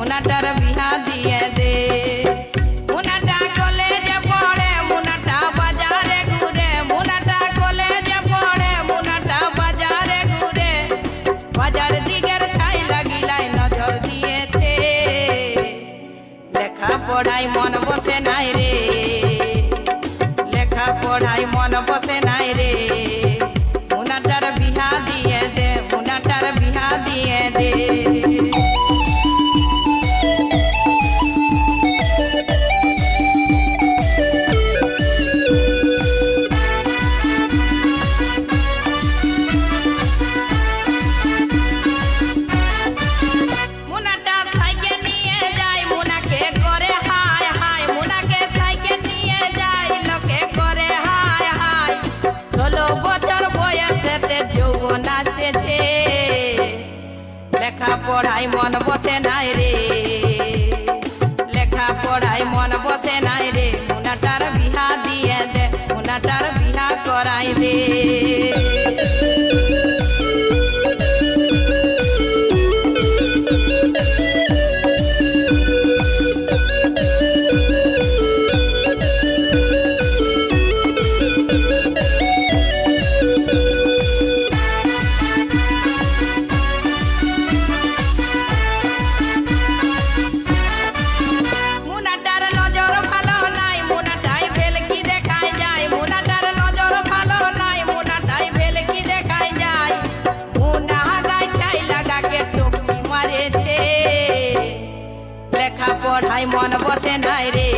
মুনাটার বিহা দিয়ে দে। মুনাটা কলেজে পড়ে, মুনাটা বাজারে ঘুরে, মুনাটা কলেজে পড়ে, মুনাটা বাজারে ঘুরে, বাজার দিকের ছাই লাগিলাই নজর দিয়েছে। লেখা পড়াই মন বসে নাই রে, লেখা পড়াই মন বসে নাই রে, মুনাটার বিহা দিয়ে দে, মুনাটার বিহা দিয়ে দে। লেখা পড়াই মন বসে নাই রে, লেখা পড়াই মন বসে নাই রে, মুনাটার বিহা দিয়ে দে, মুনাটার বিহা করাই দে। লেখা পড়াই মন বসে নাই রে,